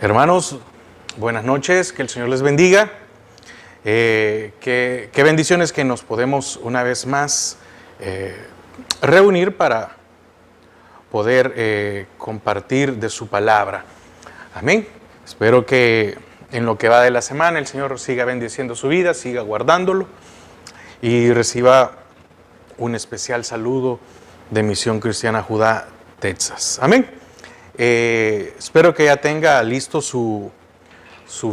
Hermanos, buenas noches, que el Señor les bendiga. Qué bendiciones que nos podemos una vez más reunir para poder compartir de su palabra. Amén. Espero que en lo que va de la semana el Señor siga bendiciendo su vida, siga guardándolo y reciba un especial saludo de Misión Cristiana Judá, Texas. Amén. Espero que ya tenga listo su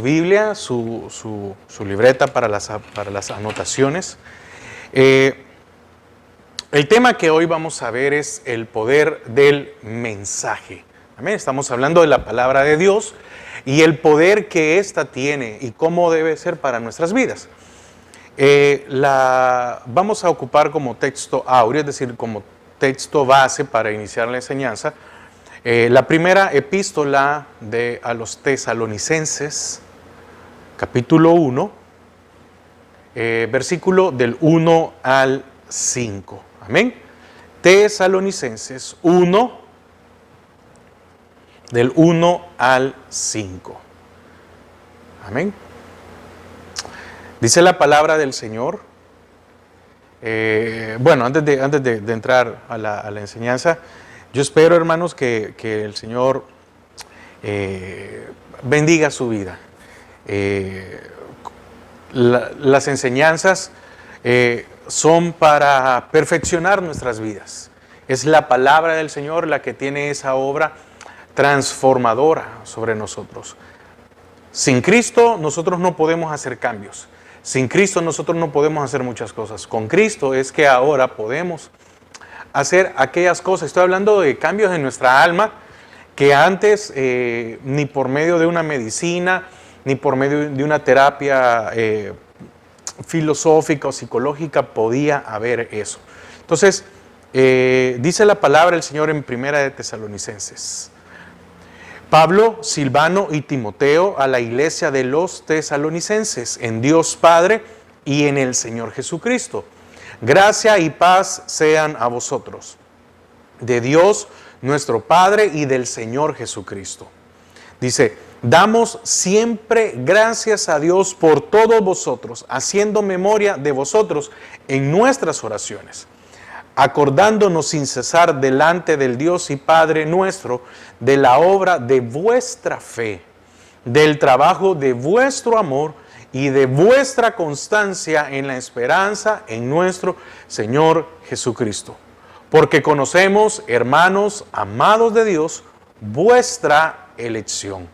Biblia, su libreta para las anotaciones. El tema que hoy vamos a ver es el poder del mensaje. Amén. Estamos hablando de la palabra de Dios y el poder que ésta tiene y cómo debe ser para nuestras vidas. Vamos a ocupar como texto áureo, es decir, como texto base para iniciar la enseñanza, la primera epístola a los Tesalonicenses, capítulo 1, versículo del 1 al 5. Amén. Tesalonicenses 1, del 1 al 5. Amén. Dice la palabra del Señor. Bueno, antes de entrar a la enseñanza, yo espero, hermanos, que el Señor bendiga su vida. Las enseñanzas son para perfeccionar nuestras vidas. Es la palabra del Señor la que tiene esa obra transformadora sobre nosotros. Sin Cristo nosotros no podemos hacer cambios. Sin Cristo nosotros no podemos hacer muchas cosas. Con Cristo es que ahora podemos hacer aquellas cosas. Estoy hablando de cambios en nuestra alma que antes ni por medio de una medicina, ni por medio de una terapia filosófica o psicológica podía haber eso. Entonces, dice la palabra del Señor en Primera de Tesalonicenses. Pablo, Silvano y Timoteo a la iglesia de los Tesalonicenses, en Dios Padre y en el Señor Jesucristo. Gracia y paz sean a vosotros, de Dios nuestro Padre y del Señor Jesucristo. Dice, damos siempre gracias a Dios por todos vosotros, haciendo memoria de vosotros en nuestras oraciones, acordándonos sin cesar delante del Dios y Padre nuestro de la obra de vuestra fe, del trabajo de vuestro amor y de vuestra constancia en la esperanza en nuestro Señor Jesucristo. Porque conocemos, hermanos amados de Dios, vuestra elección.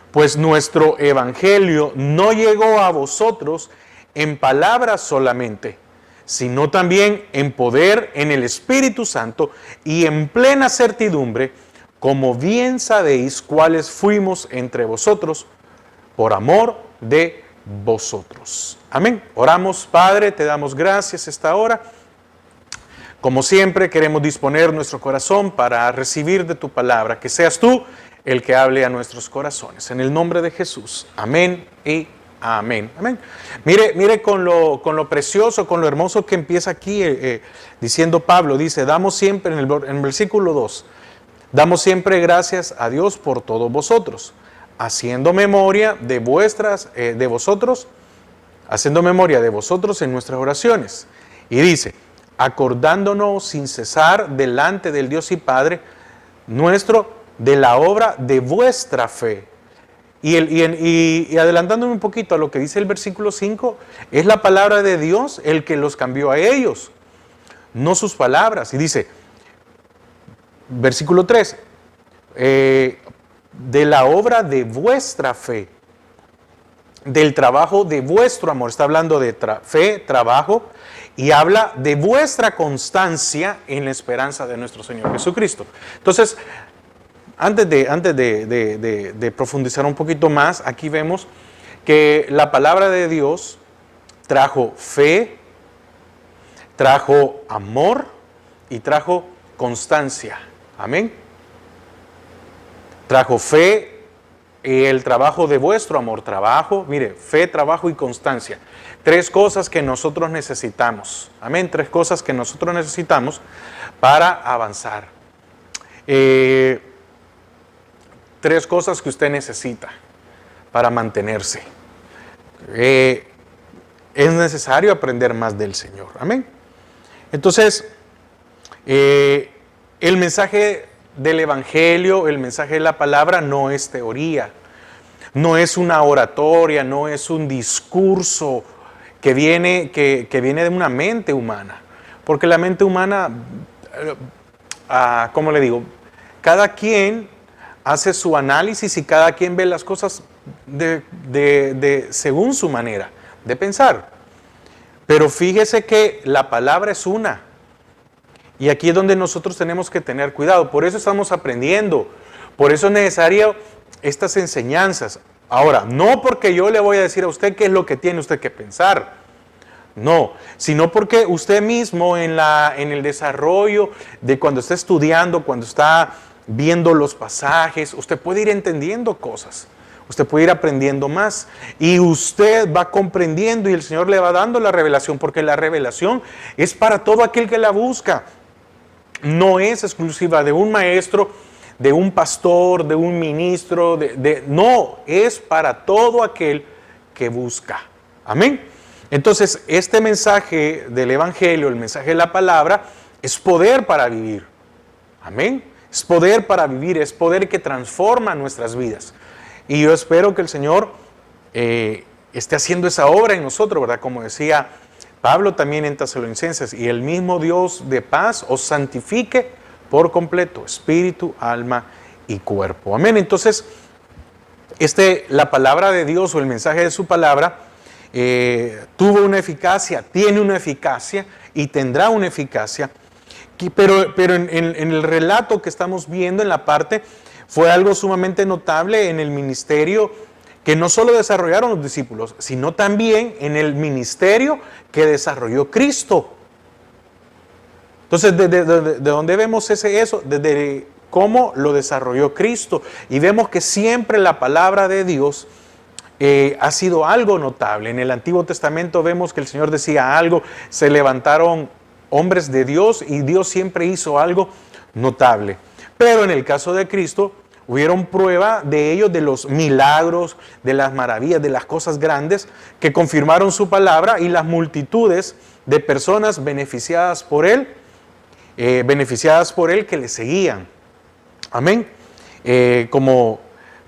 Pues nuestro evangelio no llegó a vosotros en palabras solamente, sino también en poder, en el Espíritu Santo y en plena certidumbre, como bien sabéis cuáles fuimos entre vosotros, por amor de vosotros. Amén. Oramos, Padre, te damos gracias esta hora. Como siempre, queremos disponer nuestro corazón para recibir de tu palabra, que seas tú el que hable a nuestros corazones. En el nombre de Jesús. Amén y amén. Amén. Mire con lo precioso, con lo hermoso que empieza aquí diciendo Pablo. Dice, damos siempre, en el versículo 2, damos siempre gracias a Dios por todos vosotros, haciendo memoria de vosotros en nuestras oraciones. Y dice, acordándonos sin cesar delante del Dios y Padre nuestro de la obra de vuestra fe. Y adelantándome un poquito a lo que dice el versículo 5, es la palabra de Dios el que los cambió a ellos, no sus palabras. Y dice, versículo 3, de la obra de vuestra fe, del trabajo de vuestro amor. Está hablando de fe, trabajo, y habla de vuestra constancia en la esperanza de nuestro Señor Jesucristo. Entonces, antes de profundizar un poquito más, aquí vemos que la palabra de Dios trajo fe, trajo amor y trajo constancia. Amén. Trajo fe y el trabajo de vuestro amor. Trabajo, mire, fe, trabajo y constancia. Tres cosas que nosotros necesitamos. Amén. Tres cosas que nosotros necesitamos para avanzar. 3 cosas que usted necesita para mantenerse. Es necesario aprender más del Señor. Amén. Entonces, el mensaje del Evangelio, el mensaje de la palabra no es teoría, no es una oratoria, no es un discurso que viene de una mente humana. Porque la mente humana, ¿cómo le digo? Cada quien hace su análisis y cada quien ve las cosas según su manera de pensar. Pero fíjese que la palabra es una. Y aquí es donde nosotros tenemos que tener cuidado. Por eso estamos aprendiendo. Por eso es necesario estas enseñanzas. Ahora, no porque yo le voy a decir a usted qué es lo que tiene usted que pensar. No, sino porque usted mismo en el desarrollo de cuando está estudiando, cuando está viendo los pasajes, usted puede ir entendiendo cosas. Usted puede ir aprendiendo más y usted va comprendiendo y el Señor le va dando la revelación, porque la revelación es para todo aquel que la busca. No es exclusiva de un maestro, de un pastor, de un ministro, no, es para todo aquel que busca. Amén. Entonces, este mensaje del Evangelio, el mensaje de la palabra, es poder para vivir. Amén. Es poder para vivir, es poder que transforma nuestras vidas. Y yo espero que el Señor esté haciendo esa obra en nosotros, ¿verdad? Como decía Pablo también en Tesalonicenses, y el mismo Dios de paz os santifique por completo, espíritu, alma y cuerpo. Amén. Entonces, la palabra de Dios o el mensaje de su palabra tuvo una eficacia, tiene una eficacia y tendrá una eficacia. Pero en el relato que estamos viendo en la parte, fue algo sumamente notable en el ministerio que no solo desarrollaron los discípulos, sino también en el ministerio que desarrolló Cristo. Entonces, ¿de dónde vemos eso? Desde cómo lo desarrolló Cristo. Y vemos que siempre la palabra de Dios ha sido algo notable. En el Antiguo Testamento vemos que el Señor decía algo, se levantaron hombres de Dios y Dios siempre hizo algo notable. Pero en el caso de Cristo, hubieron prueba de ellos, de los milagros, de las maravillas, de las cosas grandes que confirmaron su palabra y las multitudes de personas beneficiadas por Él que le seguían. Amén. Como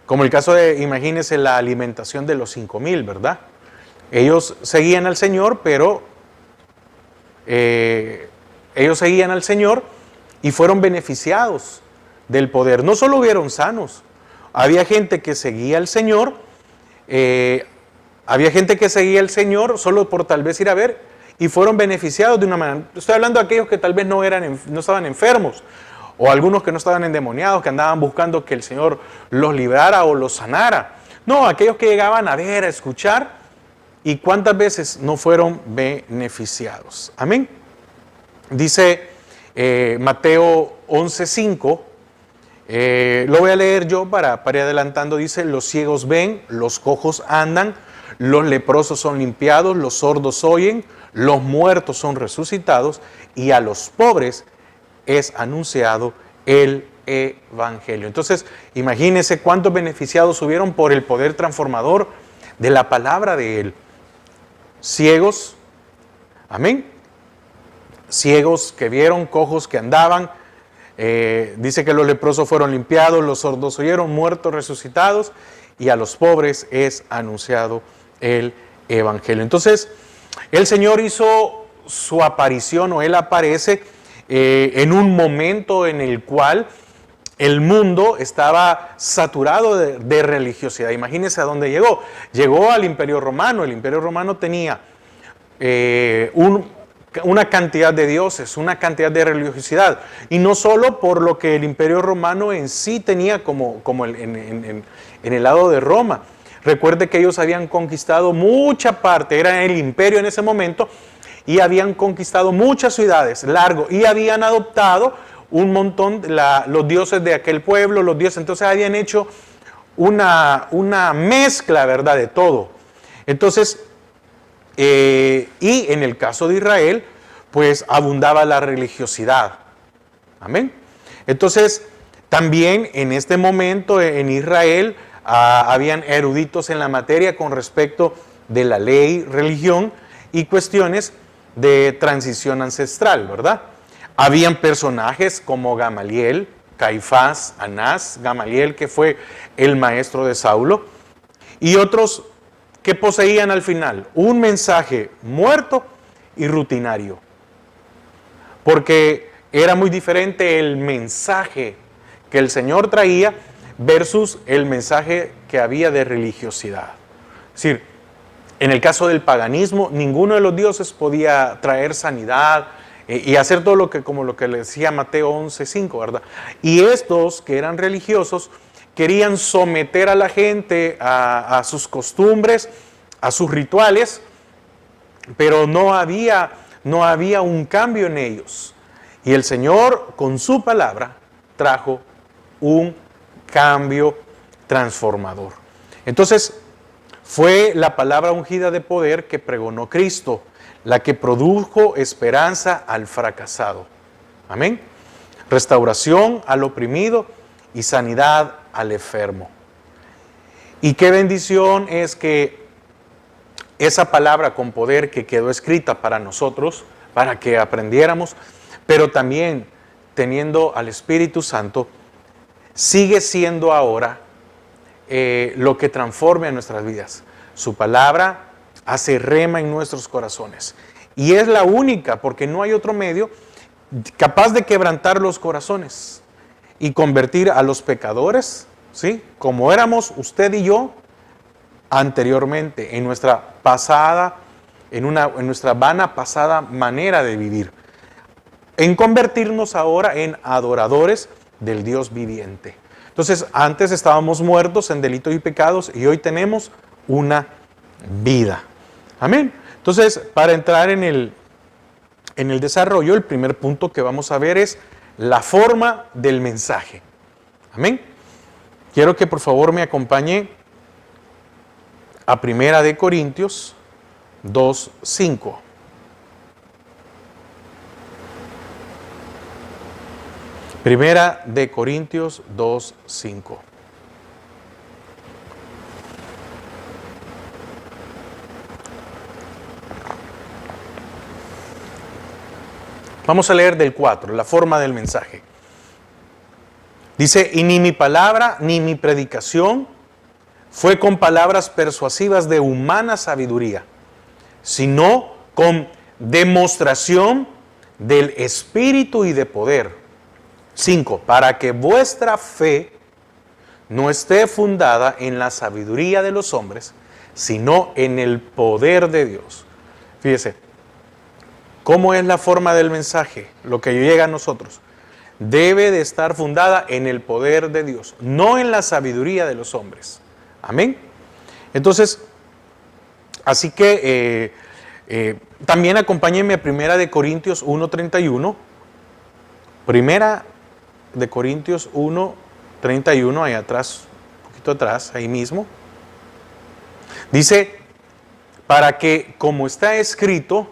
el caso de, imagínense, la alimentación de los 5,000, ¿verdad? Ellos seguían al Señor, pero ellos seguían al Señor y fueron beneficiados del poder. No solo hubieron sanos, había gente que seguía al Señor, solo por tal vez ir a ver, y fueron beneficiados de una manera. Estoy hablando de aquellos que tal vez no estaban enfermos, o algunos que no estaban endemoniados, que andaban buscando que el Señor los librara o los sanara. No, aquellos que llegaban a ver, a escuchar, y cuántas veces no fueron beneficiados. Amén. Dice Mateo 11:5, lo voy a leer yo para ir adelantando. Dice: los ciegos ven, los cojos andan, los leprosos son limpiados, los sordos oyen, los muertos son resucitados y a los pobres es anunciado el Evangelio. Entonces, imagínense cuántos beneficiados hubieron por el poder transformador de la palabra de Él. Ciegos, amén. Ciegos que vieron, cojos que andaban. Dice que los leprosos fueron limpiados, los sordos oyeron, muertos resucitados y a los pobres es anunciado el Evangelio. Entonces, el Señor hizo su aparición, o Él aparece en un momento en el cual el mundo estaba saturado de religiosidad. Imagínense a dónde llegó. Llegó al Imperio Romano. El Imperio Romano tenía una cantidad de dioses, una cantidad de religiosidad. Y no solo por lo que el Imperio Romano en sí tenía como en el lado de Roma. Recuerde que ellos habían conquistado mucha parte, era el imperio en ese momento, y habían conquistado muchas ciudades, y habían adoptado un montón, los dioses de aquel pueblo, los dioses, entonces habían hecho una mezcla, ¿verdad?, de todo. Entonces, y en el caso de Israel, pues abundaba la religiosidad. Amén. Entonces, También en este momento en Israel habían eruditos en la materia con respecto de la ley, religión y cuestiones de transición ancestral, ¿verdad? Habían personajes como Gamaliel, Caifás, Anás, Gamaliel, que fue el maestro de Saulo, y otros que poseían al final un mensaje muerto y rutinario, porque era muy diferente el mensaje que el Señor traía versus el mensaje que había de religiosidad. Es decir, en el caso del paganismo, ninguno de los dioses podía traer sanidad y hacer todo lo que, como lo que le decía Mateo 11:5, ¿verdad? Y estos que eran religiosos querían someter a la gente a sus costumbres, a sus rituales, pero no había un cambio en ellos. Y el Señor, con su palabra, trajo un cambio transformador. Entonces, fue la palabra ungida de poder que pregonó Cristo, la que produjo esperanza al fracasado. Amén. Restauración al oprimido y sanidad al enfermo. Y qué bendición es que esa palabra con poder que quedó escrita para nosotros, para que aprendiéramos, pero también teniendo al Espíritu Santo, sigue siendo ahora lo que transforme a nuestras vidas. Su palabra hace rema en nuestros corazones. Y es la única, porque no hay otro medio capaz de quebrantar los corazones y convertir a los pecadores, ¿sí?, como éramos usted y yo anteriormente, en nuestra pasada, en nuestra vana pasada manera de vivir, en convertirnos ahora en adoradores del Dios viviente. Entonces, antes estábamos muertos en delitos y pecados y hoy tenemos una vida. Amén. Entonces, para entrar en el desarrollo, el primer punto que vamos a ver es la forma del mensaje. Amén. Quiero que por favor me acompañe a 1 Corintios 2:5. Primera de Corintios 2:5. Vamos a leer del 4, la forma del mensaje. Dice, y ni mi palabra ni mi predicación fue con palabras persuasivas de humana sabiduría, sino con demostración del Espíritu y de poder. 5. Para que vuestra fe no esté fundada en la sabiduría de los hombres, sino en el poder de Dios. Fíjese, ¿cómo es la forma del mensaje? Lo que llega a nosotros. Debe de estar fundada en el poder de Dios, no en la sabiduría de los hombres. Amén. Entonces, así que también acompáñenme a 1 Corintios 1:31. 1 Corintios 1:31, ahí atrás, un poquito atrás, ahí mismo. Dice, para que, como está escrito,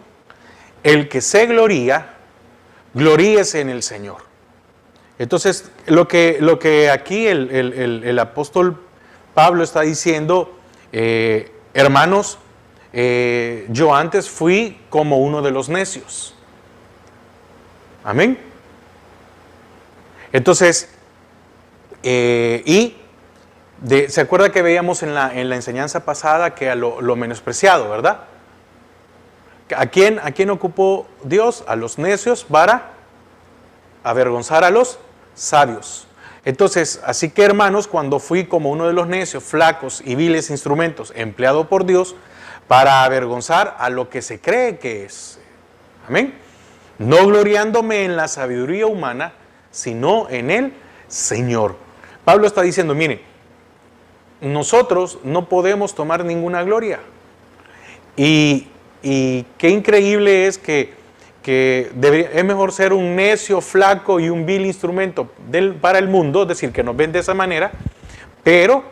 el que se gloría, gloríese en el Señor. Entonces, lo que aquí el apóstol Pablo está diciendo, hermanos, yo antes fui como uno de los necios. Amén. Entonces, ¿se acuerda que veíamos en la enseñanza pasada que a lo menospreciado, ¿verdad? ¿A quién ocupó Dios? A los necios para avergonzar a los sabios. Entonces, así que hermanos, cuando fui como uno de los necios, flacos y viles instrumentos empleado por Dios para avergonzar a lo que se cree que es. Amén. No gloriándome en la sabiduría humana, sino en el Señor. Pablo está diciendo, mire, nosotros no podemos tomar ninguna gloria. Y qué increíble es que es mejor ser un necio, flaco y un vil instrumento para el mundo, es decir, que nos ven de esa manera, pero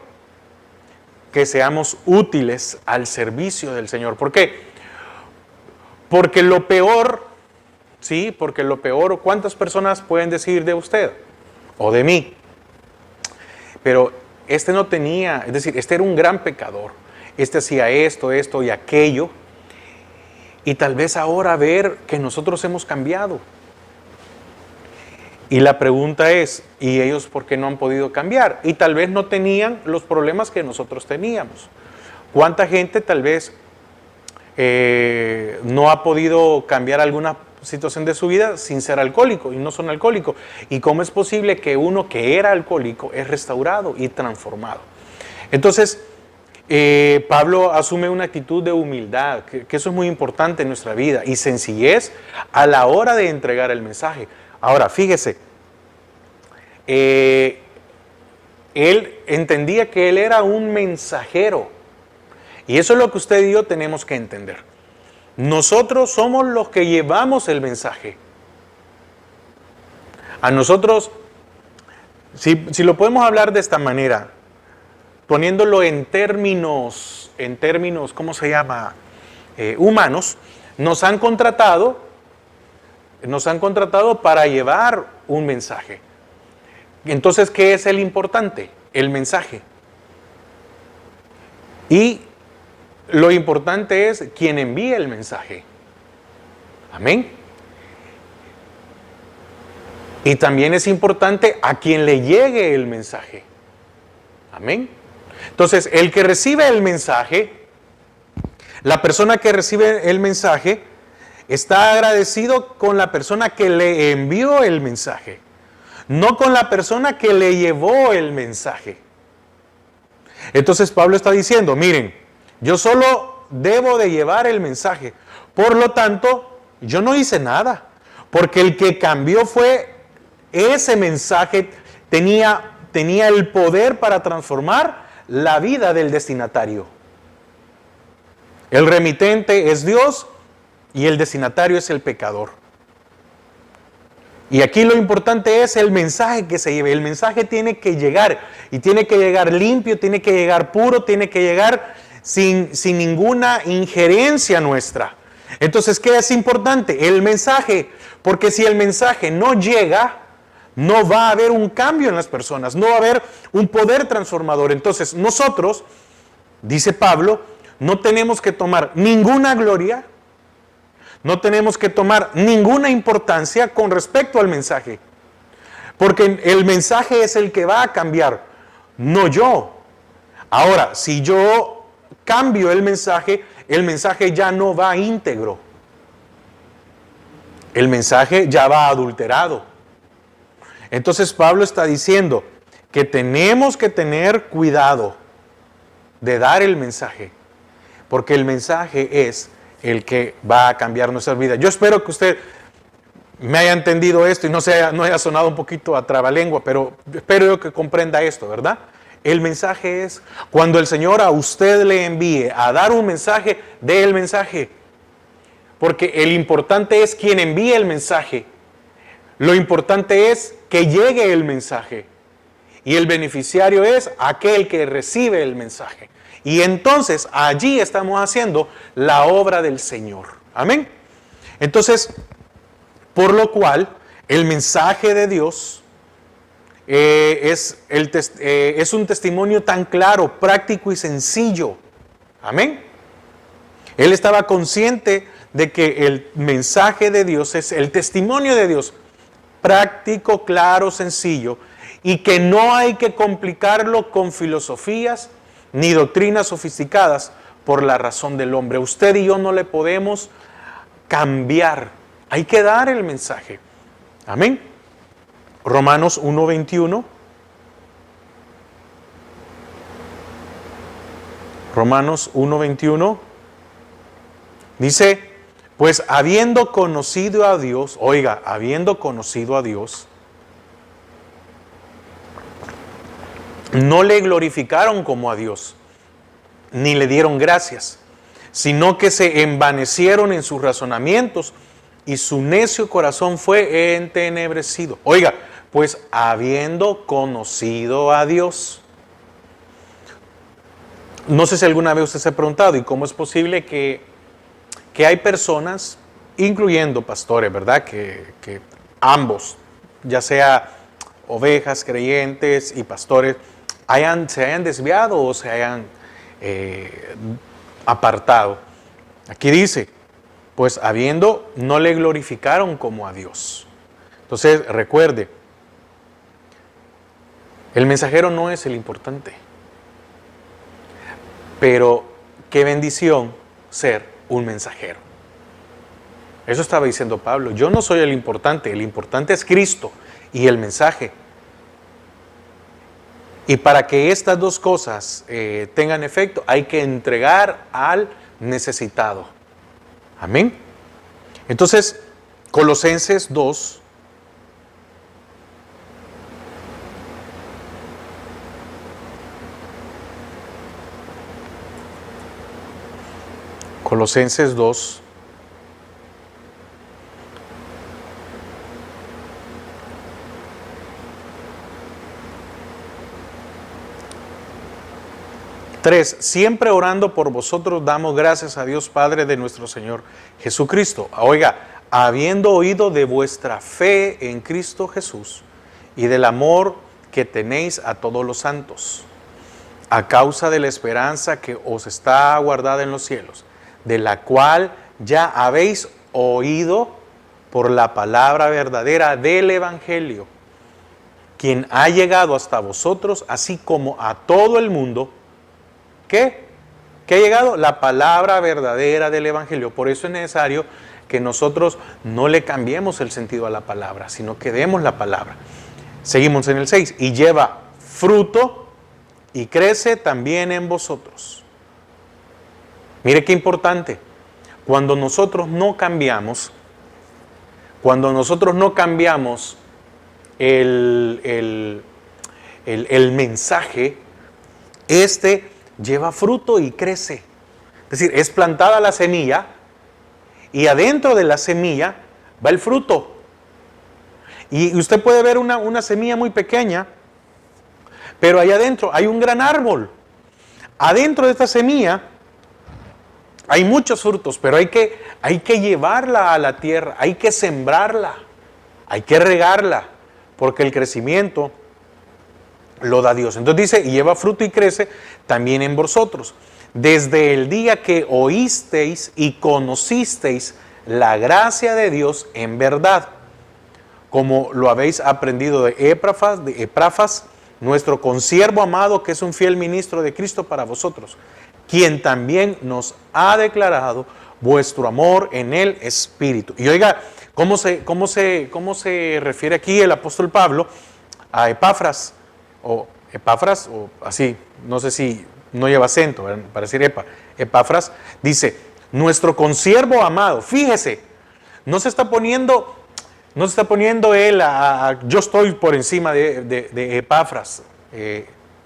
que seamos útiles al servicio del Señor. ¿Por qué? Porque lo peor, ¿sí? Porque lo peor, ¿cuántas personas pueden decir de usted o de mí? pero este no tenía, es decir, este era un gran pecador. Este hacía esto, esto y aquello. Y tal vez ahora ver que nosotros hemos cambiado. Y la pregunta es, ¿y ellos por qué no han podido cambiar? Y tal vez no tenían los problemas que nosotros teníamos. ¿Cuánta gente tal vez no ha podido cambiar alguna situación de su vida sin ser alcohólico y no son alcohólicos? ¿Y cómo es posible que uno que era alcohólico es restaurado y transformado? Entonces, Pablo asume una actitud de humildad, que eso es muy importante en nuestra vida, y sencillez a la hora de entregar el mensaje. Ahora, fíjese, él entendía que él era un mensajero, y eso es lo que usted y yo tenemos que entender. Nosotros somos los que llevamos el mensaje. A nosotros, si lo podemos hablar de esta manera, poniéndolo en términos, ¿cómo se llama? Humanos, nos han contratado para llevar un mensaje. Entonces, ¿qué es el importante? El mensaje. Y lo importante es quien envía el mensaje. Amén. Y también es importante a quien le llegue el mensaje. Amén. Entonces, el que recibe el mensaje, la persona que recibe el mensaje, está agradecido con la persona que le envió el mensaje, no con la persona que le llevó el mensaje. Entonces Pablo está diciendo, miren, yo solo debo de llevar el mensaje, por lo tanto, yo no hice nada, porque el que cambió fue ese mensaje, tenía el poder para transformar la vida del destinatario. El remitente es Dios y el destinatario es el pecador. Y aquí lo importante es el mensaje que se lleve. El mensaje tiene que llegar, y tiene que llegar limpio, tiene que llegar puro, tiene que llegar sin ninguna injerencia nuestra. Entonces, ¿qué es importante? El mensaje, porque si el mensaje no llega, no va a haber un cambio en las personas, no va a haber un poder transformador. Entonces, nosotros, dice Pablo, no tenemos que tomar ninguna gloria, no tenemos que tomar ninguna importancia con respecto al mensaje, porque el mensaje es el que va a cambiar, no yo. Ahora, si yo cambio el mensaje ya no va íntegro, el mensaje ya va adulterado. Entonces Pablo está diciendo que tenemos que tener cuidado de dar el mensaje, porque el mensaje es el que va a cambiar nuestra vida. Yo espero que usted me haya entendido esto y no haya sonado un poquito a trabalengua, pero espero yo que comprenda esto, ¿verdad? El mensaje es, cuando el Señor a usted le envíe a dar un mensaje, dé el mensaje, porque el importante es quien envíe el mensaje. Lo importante es que llegue el mensaje, y el beneficiario es aquel que recibe el mensaje. Y entonces allí estamos haciendo la obra del Señor. Amén. Entonces, por lo cual, el mensaje de Dios es un testimonio tan claro, práctico y sencillo. Amén. Él estaba consciente de que el mensaje de Dios es el testimonio de Dios, práctico, claro, sencillo, y que no hay que complicarlo con filosofías ni doctrinas sofisticadas por la razón del hombre. Usted y yo no le podemos cambiar, hay que dar el mensaje. Amén. Romanos 1:21. Romanos 1:21 dice, pues habiendo conocido a Dios, oiga, habiendo conocido a Dios, no le glorificaron como a Dios, ni le dieron gracias, sino que se envanecieron en sus razonamientos y su necio corazón fue entenebrecido. Oiga, pues habiendo conocido a Dios. No sé si alguna vez usted se ha preguntado, ¿y cómo es posible que hay personas, incluyendo pastores, ¿verdad? Que ambos, ya sea ovejas, creyentes y pastores, se hayan desviado o se hayan apartado. Aquí dice, pues habiendo, no le glorificaron como a Dios. Entonces, recuerde, el mensajero no es el importante. Pero qué bendición ser un mensajero. Eso estaba diciendo Pablo. Yo no soy el importante es Cristo y el mensaje. Y para que estas dos cosas tengan efecto, hay que entregar al necesitado. Amén. Entonces, Colosenses 2. Colosenses 2. Siempre orando por vosotros damos gracias a Dios Padre de nuestro Señor Jesucristo. Oiga, habiendo oído de vuestra fe en Cristo Jesús y del amor que tenéis a todos los santos, a causa de la esperanza que os está guardada en los cielos, de la cual ya habéis oído por la palabra verdadera del Evangelio, quien ha llegado hasta vosotros, así como a todo el mundo. ¿Qué ha llegado? La palabra verdadera del Evangelio. Por eso es necesario que nosotros no le cambiemos el sentido a la palabra, sino que demos la palabra. Seguimos en el 6. Y lleva fruto y crece también en vosotros. Mire qué importante. Cuando nosotros no cambiamos el mensaje, lleva fruto y crece. Es decir, es plantada la semilla y adentro de la semilla va el fruto. Y usted puede ver una semilla muy pequeña, pero allá adentro hay un gran árbol. Adentro de esta semilla hay muchos frutos, pero hay que llevarla a la tierra, hay que sembrarla, hay que regarla, porque el crecimiento lo da Dios. Entonces dice, y lleva fruto y crece también en vosotros, desde el día que oísteis y conocisteis la gracia de Dios en verdad, como lo habéis aprendido de Epafras, nuestro consiervo amado, que es un fiel ministro de Cristo para vosotros, quien también nos ha declarado vuestro amor en el Espíritu. Y oiga, ¿cómo se refiere aquí el apóstol Pablo a Epafras? O así, no sé si no lleva acento, para decir Epafras, dice, nuestro consiervo amado. Fíjese, no se está poniendo él yo estoy por encima de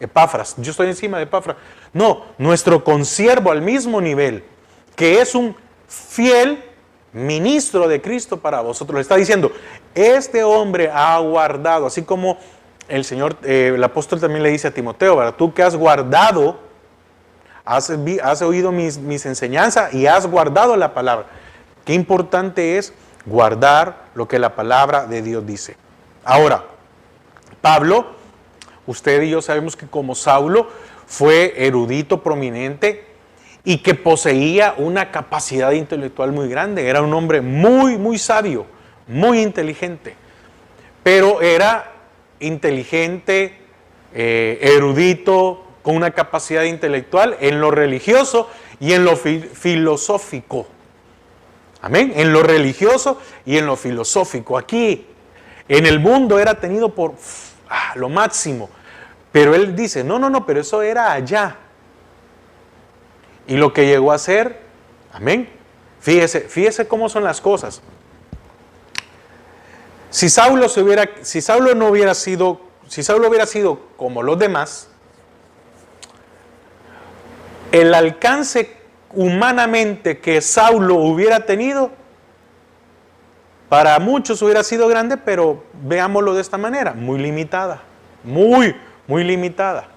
Epafras, yo estoy encima de Epafras. No, nuestro consiervo al mismo nivel, que es un fiel ministro de Cristo para vosotros. Le está diciendo, este hombre ha guardado, así como el apóstol también le dice a Timoteo, ¿verdad? Tú que has guardado, has oído mis enseñanzas y has guardado la palabra. Qué importante es guardar lo que la palabra de Dios dice. Ahora, Pablo, usted y yo sabemos que como Saulo fue erudito, prominente y que poseía una capacidad intelectual muy grande. Era un hombre muy, muy sabio, muy inteligente, pero era inteligente, erudito, con una capacidad intelectual en lo religioso y en lo filosófico. Amén. En lo religioso y en lo filosófico. Aquí, en el mundo era tenido por lo máximo. Pero él dice, no, pero eso era allá. Y lo que llegó a ser, amén. Fíjese cómo son las cosas. Si Saulo hubiera sido como los demás, el alcance humanamente que Saulo hubiera tenido, para muchos hubiera sido grande, pero veámoslo de esta manera, muy limitada, muy limitada.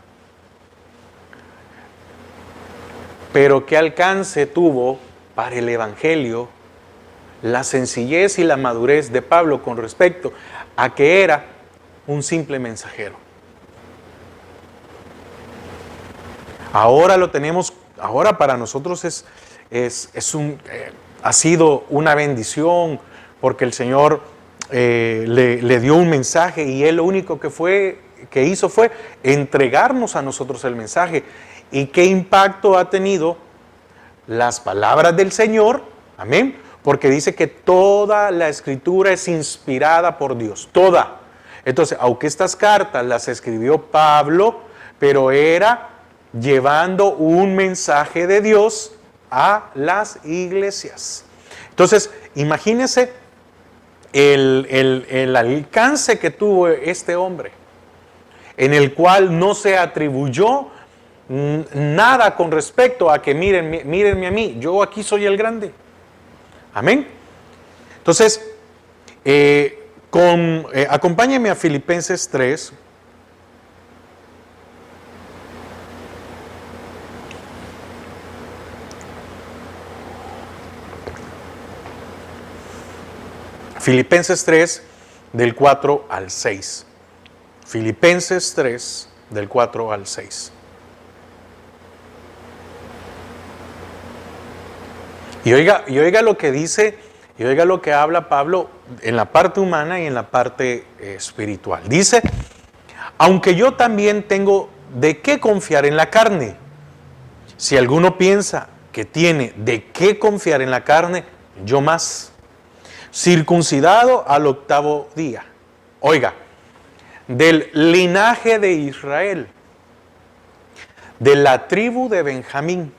Pero qué alcance tuvo para el Evangelio la sencillez y la madurez de Pablo con respecto a que era un simple mensajero. Ahora lo tenemos, ahora para nosotros ha sido una bendición porque el Señor le dio un mensaje y Él lo único que hizo fue entregarnos a nosotros el mensaje. ¿Y qué impacto ha tenido las palabras del Señor? Amén. Porque dice que toda la Escritura es inspirada por Dios, toda. Entonces, aunque estas cartas las escribió Pablo, pero era llevando un mensaje de Dios a las iglesias. Entonces, imagínense el alcance que tuvo este hombre, en el cual no se atribuyó nada con respecto a que mírenme a mí, yo aquí soy el grande. Amén. Entonces, acompáñenme a Filipenses 3. Filipenses 3, del 4 al 6. Filipenses 3, del 4 al 6. Y oiga lo que dice, y oiga lo que habla Pablo en la parte humana y en la parte espiritual. Dice, aunque yo también tengo de qué confiar en la carne. Si alguno piensa que tiene de qué confiar en la carne, yo más. Circuncidado al 8º día. Oiga, del linaje de Israel, de la tribu de Benjamín,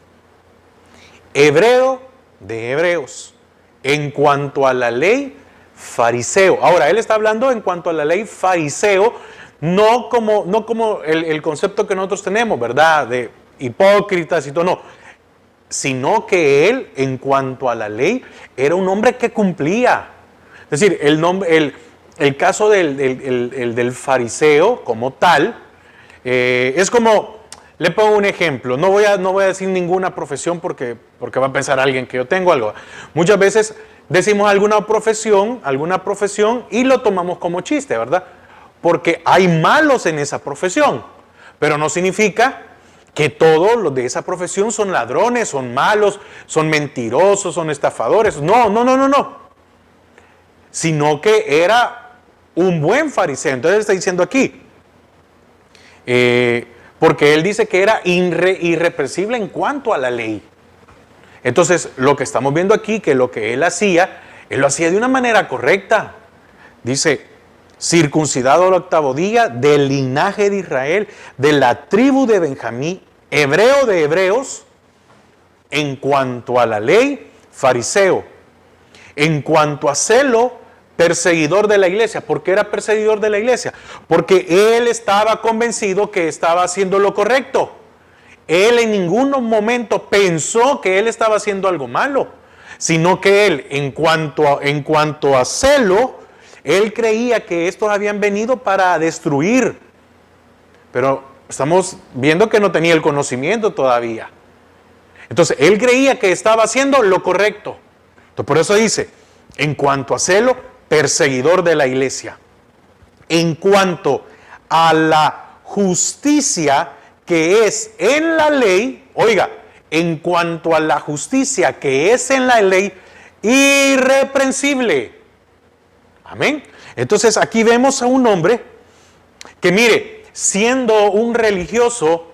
hebreo de hebreos, en cuanto a la ley, fariseo. Ahora, él está hablando en cuanto a la ley fariseo, no como el concepto que nosotros tenemos, ¿verdad? De hipócritas y todo, no. Sino que él, en cuanto a la ley, era un hombre que cumplía. Es decir, el caso del fariseo como tal, es como, le pongo un ejemplo, no voy a decir ninguna profesión porque va a pensar alguien que yo tengo algo. Muchas veces decimos alguna profesión y lo tomamos como chiste, ¿verdad? Porque hay malos en esa profesión, pero no significa que todos los de esa profesión son ladrones, son malos, son mentirosos, son estafadores. No. Sino que era un buen fariseo. Entonces está diciendo aquí, porque él dice que era irrepresible en cuanto a la ley. Entonces lo que estamos viendo aquí, que lo que él lo hacía de una manera correcta. Dice, circuncidado al 8º día, del linaje de Israel, de la tribu de Benjamín, hebreo de hebreos, en cuanto a la ley, fariseo. En cuanto a celo, perseguidor de la iglesia. ¿Por qué era perseguidor de la iglesia? Porque él estaba convencido que estaba haciendo lo correcto. Él en ningún momento pensó que él estaba haciendo algo malo, sino que él, en cuanto a celo, él creía que estos habían venido para destruir. Pero estamos viendo que no tenía el conocimiento todavía. Entonces, él creía que estaba haciendo lo correcto. Entonces, por eso dice, en cuanto a celo, perseguidor de la iglesia. En cuanto a la justicia que es en la ley, oiga, en cuanto a la justicia que es en la ley, irreprensible. Amén. Entonces, aquí vemos a un hombre que, mire, siendo un religioso,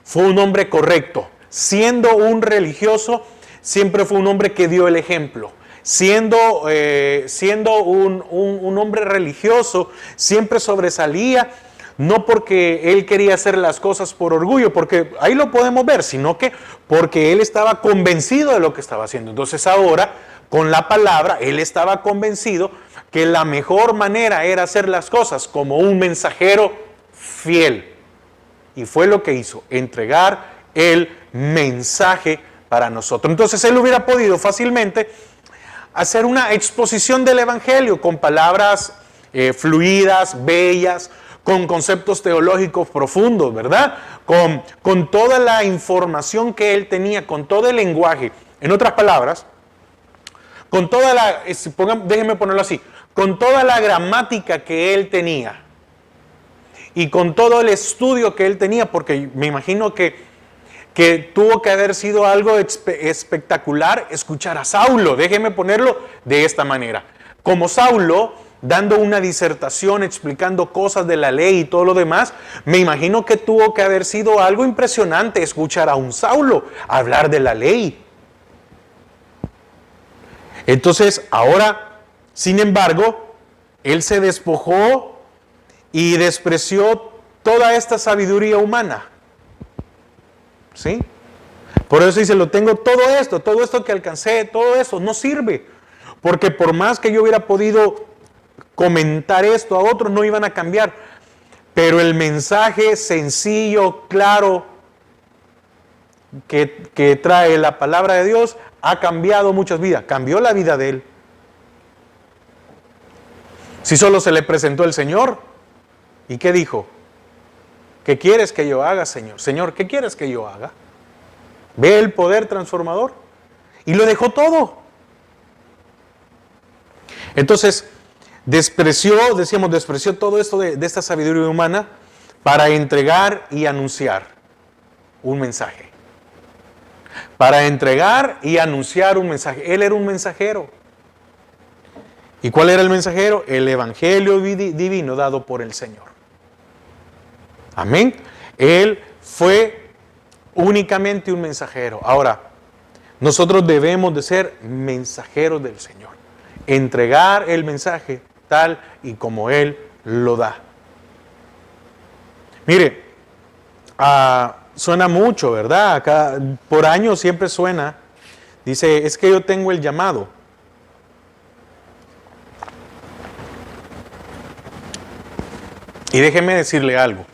fue un hombre correcto. Siendo un religioso, siempre fue un hombre que dio el ejemplo. Siendo un hombre religioso, siempre sobresalía, no porque él quería hacer las cosas por orgullo, porque ahí lo podemos ver, sino que porque él estaba convencido de lo que estaba haciendo. Entonces ahora, con la palabra, él estaba convencido que la mejor manera era hacer las cosas como un mensajero fiel. Y fue lo que hizo, entregar el mensaje para nosotros. Entonces él hubiera podido fácilmente hacer una exposición del evangelio con palabras fluidas, bellas, con conceptos teológicos profundos, ¿verdad? Con toda la información que él tenía, con todo el lenguaje. En otras palabras, con toda la, déjenme ponerlo así, con toda la gramática que él tenía y con todo el estudio que él tenía, porque me imagino que que tuvo que haber sido algo espectacular escuchar a Saulo. Déjeme ponerlo de esta manera. Como Saulo, dando una disertación, explicando cosas de la ley y todo lo demás, me imagino que tuvo que haber sido algo impresionante escuchar a un Saulo hablar de la ley. Entonces, ahora, sin embargo, él se despojó y despreció toda esta sabiduría humana. ¿Sí? Por eso dice, lo tengo todo esto que alcancé, todo eso, no sirve. Porque por más que yo hubiera podido comentar esto a otros, no iban a cambiar. Pero el mensaje sencillo, claro, que trae la palabra de Dios, ha cambiado muchas vidas. Cambió la vida de él. Si solo se le presentó el Señor, ¿y qué dijo? ¿Qué quieres que yo haga, Señor? Señor, ¿qué quieres que yo haga? Ve el poder transformador. Y lo dejó todo. Entonces, despreció todo esto de esta sabiduría humana para entregar y anunciar un mensaje. Para entregar y anunciar un mensaje. Él era un mensajero. ¿Y cuál era el mensajero? El evangelio divino dado por el Señor. Amén. Él fue únicamente un mensajero. Ahora, nosotros debemos de ser mensajeros del Señor. Entregar el mensaje tal y como Él lo da. Mire, suena mucho, ¿verdad? Acá por años siempre suena. Dice, es que yo tengo el llamado. Y déjeme decirle algo.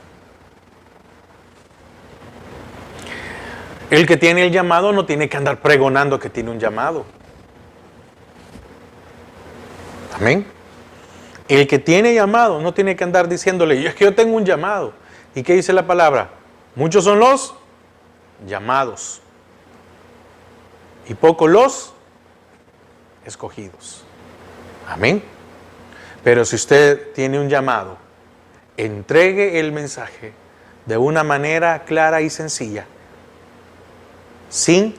El que tiene el llamado no tiene que andar pregonando que tiene un llamado. Amén. El que tiene llamado no tiene que andar diciéndole, es que yo tengo un llamado. ¿Y qué dice la palabra? Muchos son los llamados y pocos los escogidos. Amén. Pero si usted tiene un llamado, entregue el mensaje de una manera clara y sencilla, sin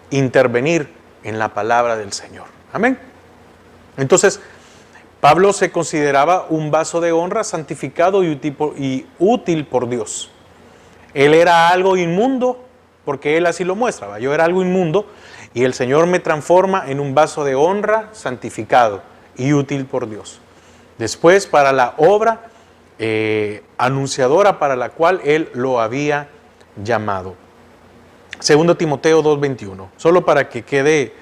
intervenir en la palabra del Señor. Amén. Entonces, Pablo se consideraba un vaso de honra santificado y útil por Dios. Él era algo inmundo, porque él así lo muestra. Yo era algo inmundo y el Señor me transforma en un vaso de honra santificado y útil por Dios. Después, para la obra anunciadora para la cual él lo había llamado. 2 Timoteo 2:21, solo para que quede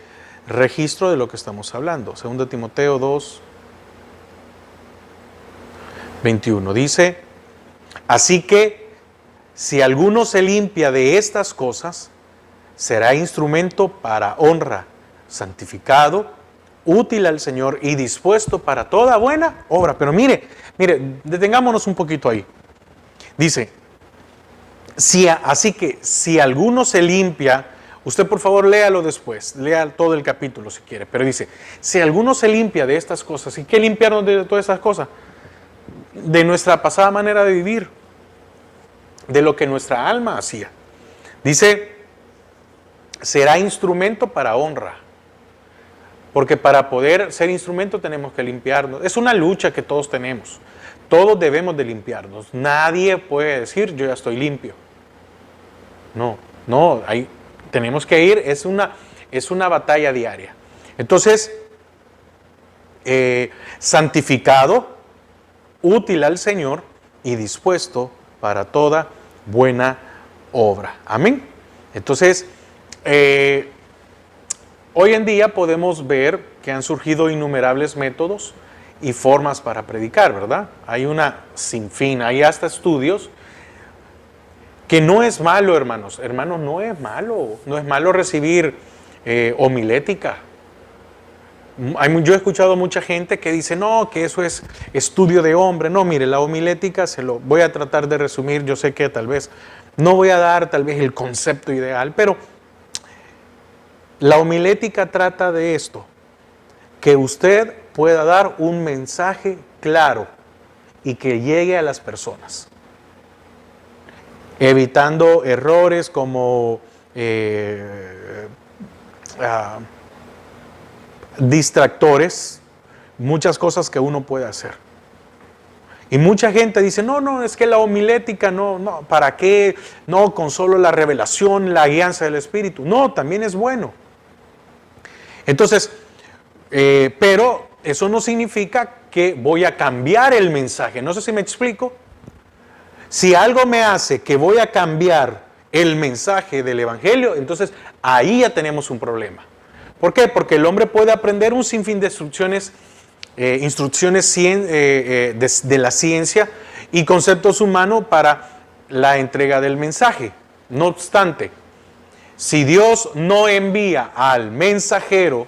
registro de lo que estamos hablando. 2 Timoteo 2:21 dice, así que si alguno se limpia de estas cosas, será instrumento para honra, santificado, útil al Señor y dispuesto para toda buena obra. Pero mire, detengámonos un poquito ahí. Dice, así que si alguno se limpia, usted por favor léalo después, lea todo el capítulo si quiere, pero dice, si alguno se limpia de estas cosas, ¿y qué limpiarnos de todas estas cosas? De nuestra pasada manera de vivir, de lo que nuestra alma hacía. Dice, será instrumento para honra, porque para poder ser instrumento tenemos que limpiarnos. Es una lucha que todos tenemos, todos debemos de limpiarnos. Nadie puede decir, yo ya estoy limpio. No, tenemos que ir, es una batalla diaria. Entonces, santificado, útil al Señor y dispuesto para toda buena obra. Amén. Entonces, hoy en día podemos ver que han surgido innumerables métodos y formas para predicar, ¿verdad? Hay una sinfín, hay hasta estudios. Que no es malo, hermanos. Hermanos, no es malo. No es malo recibir homilética. Yo he escuchado mucha gente que dice, no, que eso es estudio de hombre. No, mire, la homilética se lo voy a tratar de resumir. Yo sé que tal vez no voy a dar tal vez el concepto ideal, pero la homilética trata de esto. Que usted pueda dar un mensaje claro y que llegue a las personas. evitando errores como distractores, muchas cosas que uno puede hacer. Y mucha gente dice, no, es que la homilética, no, ¿para qué? No, con solo la revelación, la guianza del Espíritu. No, también es bueno. Entonces, pero eso no significa que voy a cambiar el mensaje. No sé si me explico. Si algo me hace que voy a cambiar el mensaje del Evangelio, entonces ahí ya tenemos un problema. ¿Por qué? Porque el hombre puede aprender un sinfín de instrucciones de la ciencia y conceptos humanos para la entrega del mensaje. No obstante, si Dios no envía al mensajero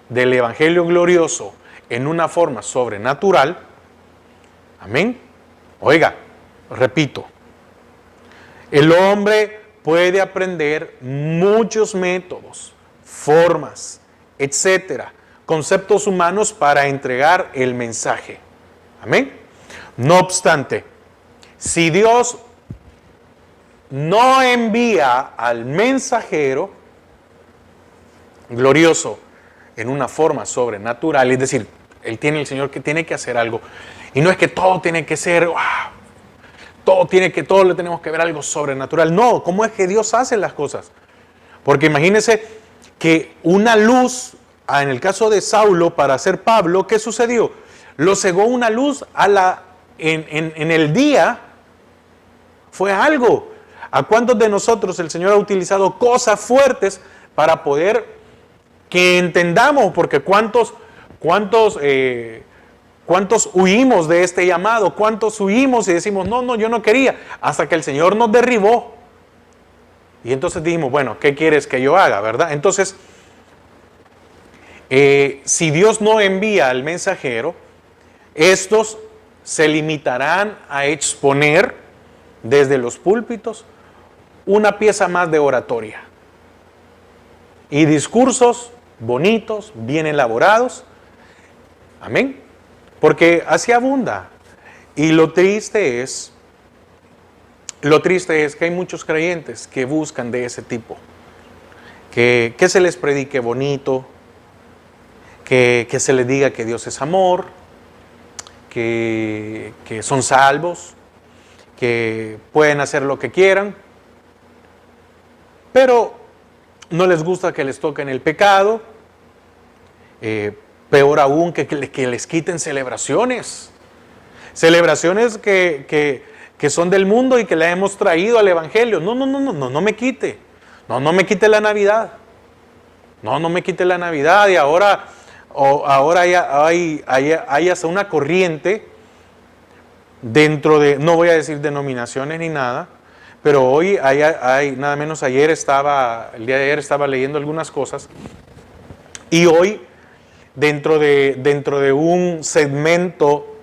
del Evangelio glorioso en una forma sobrenatural, amén. Oiga, repito, el hombre puede aprender muchos métodos, formas, etcétera, conceptos humanos para entregar el mensaje. Amén. No obstante, si Dios no envía al mensajero glorioso en una forma sobrenatural, es decir, el Señor que tiene que hacer algo, y no es que todo tiene que ser, wow, todo le tenemos que ver algo sobrenatural. No, ¿cómo es que Dios hace las cosas? Porque imagínense que una luz, en el caso de Saulo, para hacer Pablo, ¿qué sucedió? Lo cegó una luz en el día. Fue algo. ¿A cuántos de nosotros el Señor ha utilizado cosas fuertes para poder que entendamos? Porque ¿cuántos huimos de este llamado? ¿Cuántos huimos y decimos, no, yo no quería? Hasta que el Señor nos derribó. Y entonces dijimos, bueno, ¿qué quieres que yo haga, verdad? Entonces, si Dios no envía al mensajero, estos se limitarán a exponer desde los púlpitos una pieza más de oratoria. Y discursos bonitos, bien elaborados. Amén. Porque así abunda. Y lo triste es que hay muchos creyentes que buscan de ese tipo. Que se les predique bonito, que se les diga que Dios es amor, que son salvos, que pueden hacer lo que quieran, pero no les gusta que les toquen el pecado, peor aún que les quiten celebraciones que son del mundo y que le hemos traído al Evangelio. No me quite, no me quite la Navidad, no me quite la Navidad. Y ahora hay hasta una corriente dentro de, no voy a decir denominaciones ni nada, pero hoy hay nada menos el día de ayer estaba leyendo algunas cosas, y hoy dentro de un segmento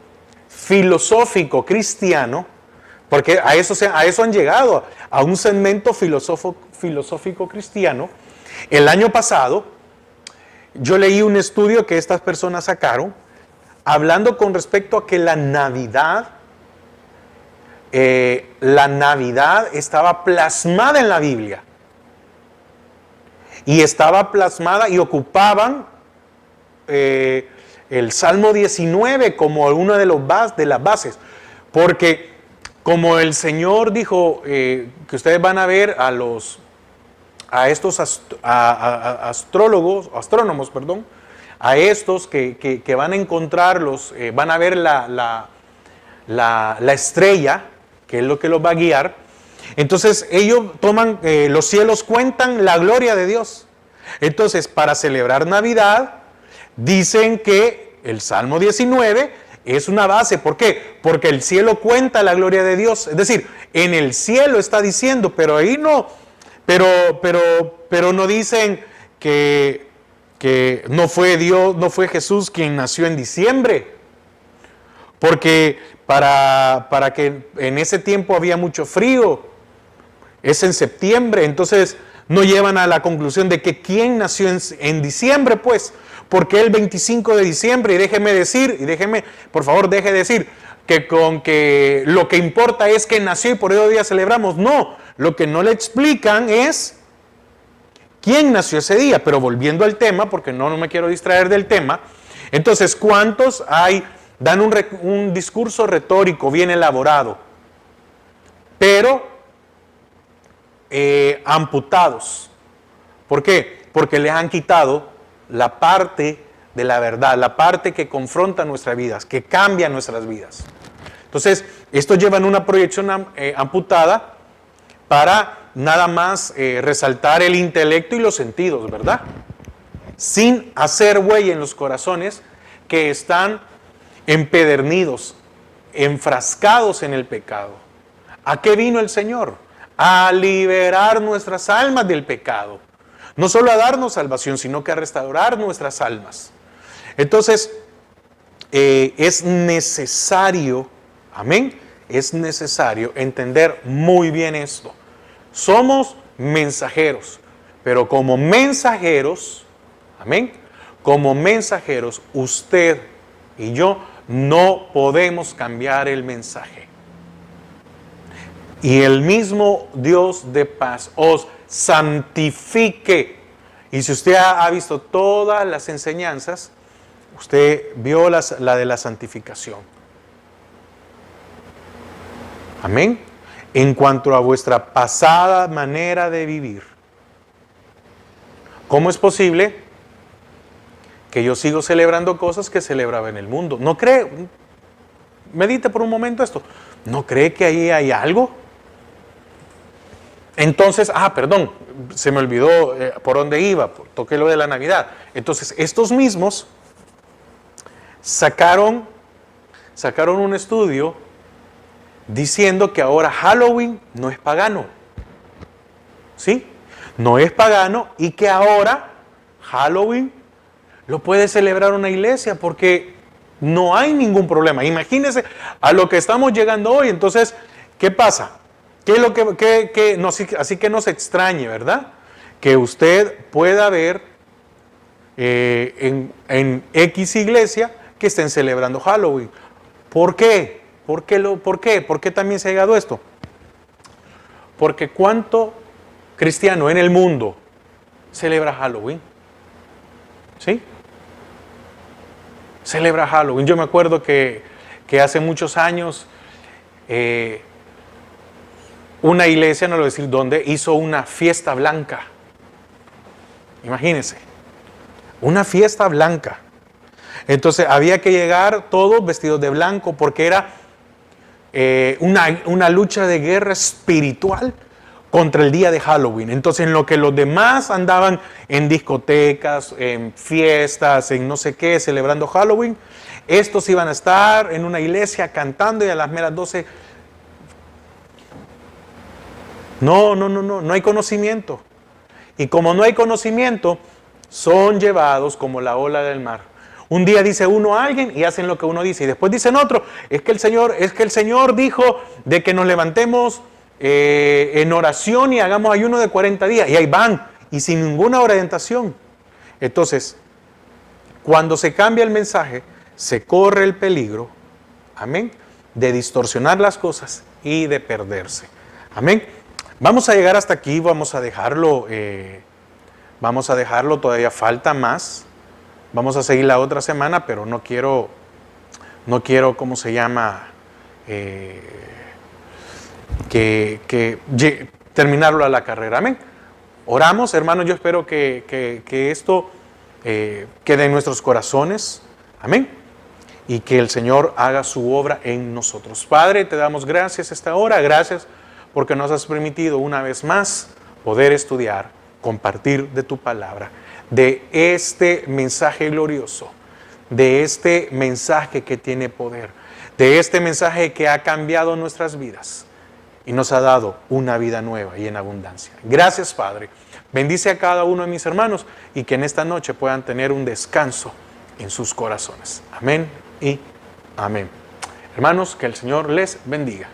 filosófico cristiano, porque a eso han llegado, a un segmento filosófico cristiano. El año pasado yo leí un estudio que estas personas sacaron hablando con respecto a que la Navidad estaba plasmada en la Biblia. Y estaba plasmada y ocupaban el Salmo 19 como una de las bases. Porque como el Señor dijo que ustedes van a ver a estos astrónomos, a estos que van a encontrarlos, van a ver la estrella, que es lo que los va a guiar. Entonces ellos toman, los cielos cuentan la gloria de Dios. Entonces, para celebrar Navidad, dicen que el Salmo 19 es una base. ¿Por qué? Porque el cielo cuenta la gloria de Dios. Es decir, en el cielo está diciendo, pero ahí no, pero no dicen que no fue Dios, no fue Jesús quien nació en diciembre. Porque para que en ese tiempo había mucho frío, es en septiembre, entonces no llevan a la conclusión de que quién nació en diciembre, pues, porque el 25 de diciembre, por favor, deje de decir, con que lo que importa es que nació y por eso hoy día celebramos. No, lo que no le explican es quién nació ese día. Pero volviendo al tema, porque no me quiero distraer del tema, entonces, ¿cuántos hay? Dan un discurso retórico bien elaborado, pero amputados. ¿Por qué? Porque les han quitado la parte de la verdad, la parte que confronta nuestras vidas, que cambia nuestras vidas. Entonces, esto lleva una proyección amputada para nada más resaltar el intelecto y los sentidos, ¿verdad? Sin hacer huella en los corazones que están empedernidos, enfrascados en el pecado. ¿A qué vino el Señor? A liberar nuestras almas del pecado. No solo a darnos salvación, sino que a restaurar nuestras almas. Entonces, es necesario, amén, es necesario entender muy bien esto. Somos mensajeros, pero como mensajeros, amén, como mensajeros, usted y yo no podemos cambiar el mensaje. Y el mismo Dios de paz os santifique. Y si usted ha visto todas las enseñanzas, usted vio la de la santificación. Amén. En cuanto a vuestra pasada manera de vivir, ¿cómo es posible que yo sigo celebrando cosas que celebraba en el mundo? ¿No cree? Medite por un momento esto. ¿No cree que ahí hay algo? Entonces, perdón, se me olvidó por dónde iba, toqué lo de la Navidad. Entonces, estos mismos sacaron un estudio diciendo que ahora Halloween no es pagano. ¿Sí? No es pagano y que ahora Halloween lo puede celebrar una iglesia porque no hay ningún problema. Imagínense a lo que estamos llegando hoy. Entonces, ¿qué pasa? ¿Qué es lo que no, así que no se extrañe, ¿verdad? Que usted pueda ver en X iglesia que estén celebrando Halloween. ¿Por qué? ¿Por qué? ¿Por qué también se ha llegado a esto? Porque ¿cuánto cristiano en el mundo celebra Halloween? ¿Sí? Celebra Halloween. Yo me acuerdo que hace muchos años una iglesia, no lo voy a decir dónde, hizo una fiesta blanca. Imagínense, una fiesta blanca. Entonces había que llegar todos vestidos de blanco porque era una lucha de guerra espiritual contra el día de Halloween. Entonces, en lo que los demás andaban en discotecas, en fiestas, en no sé qué, celebrando Halloween, estos iban a estar en una iglesia cantando y a las meras 12. No hay conocimiento. Y como no hay conocimiento, son llevados como la ola del mar. Un día dice uno a alguien y hacen lo que uno dice. Y después dicen otro, es que el Señor dijo de que nos levantemos en oración y hagamos ayuno de 40 días. Y ahí van, y sin ninguna orientación. Entonces, cuando se cambia el mensaje, se corre el peligro, amén, de distorsionar las cosas y de perderse. Amén. Vamos a llegar hasta aquí, vamos a dejarlo, todavía falta más. Vamos a seguir la otra semana, pero no quiero, ¿cómo se llama? Terminarlo a la carrera. Amén. Oramos, hermanos, yo espero que esto quede en nuestros corazones. Amén. Y que el Señor haga su obra en nosotros. Padre, te damos gracias esta hora, gracias porque nos has permitido una vez más poder estudiar, compartir de tu palabra, de este mensaje glorioso, de este mensaje que tiene poder, de este mensaje que ha cambiado nuestras vidas y nos ha dado una vida nueva y en abundancia. Gracias, Padre. Bendice a cada uno de mis hermanos y que en esta noche puedan tener un descanso en sus corazones. Amén y amén. Hermanos, que el Señor les bendiga.